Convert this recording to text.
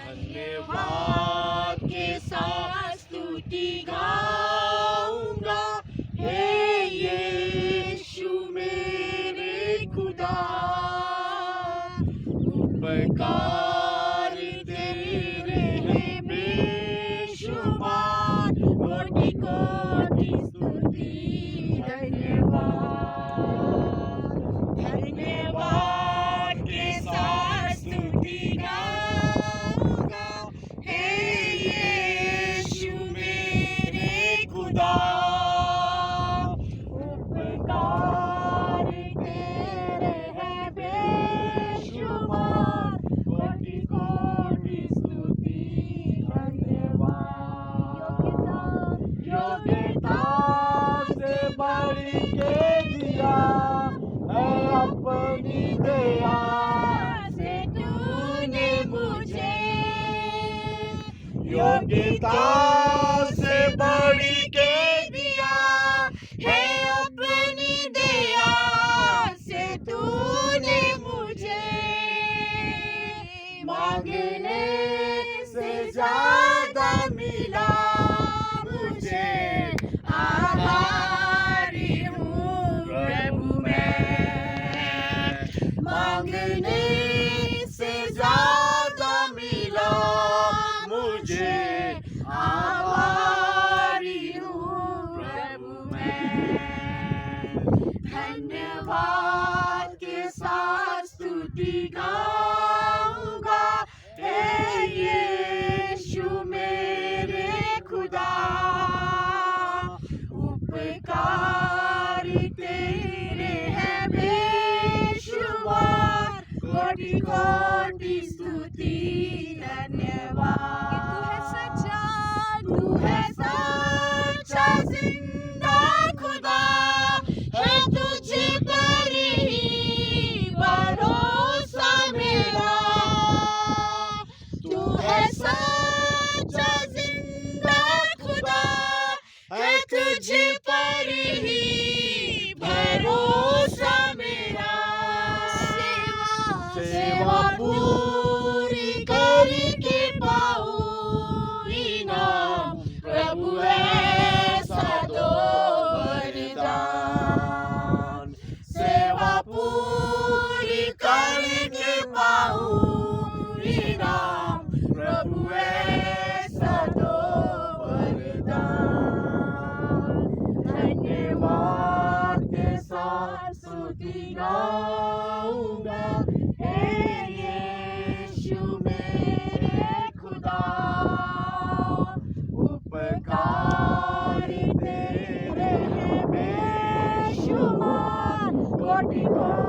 धन्यवाद के साथ स्तुति गाऊंगा, हे यीशु मेरे खुदा। उपकार तेरे हैं बेशुमार, कोटि कोटि स्तुति धन्यवाद। धन्यवाद के साथ स्तुति गाऊंगा, हे यीशु मेरे खुदा। उपकार तेरे हैं बेशुमार, कोटि कोटि स्तुति धन्यवाद। योग्यता से बढ़ के दिया है अपनी दया से तूने मुझे। योग्यता से बढ़ के दिया है अपनी दया से तूने मुझे। मांगने से ज्यादा मिला मुझे, आभारी हूँ प्रभु मैं। मांगने से ज्यादा मिला मुझे, आभारी हूँ प्रभु मैं। धन्यवाद के साथ स्तुति गाऊंगा, हे यीशु मेरे खुदा। उपकार तेरे हैं बेशुमार, कोटि कोटि स्तुति धन्यवाद। तू है सच्चा जिंदा खुदा, है तुझ पर ही भरोसा मेरा। तू है सच्चा जिंदा खुदा, है तुझ पर ही भरोसा मेरा। सेवा पूरी करके पाऊं इनाम, प्रभु ऐसा दो वरदान। सेवा पूरी करके पाऊं इनाम, प्रभु ऐसा दो वरदान। धन्यवाद के साथ स्तुति गाऊंगा, हे यीशु मेरे खुदा। उपकार तेरे हैं बेशुमार, कोटि कोटि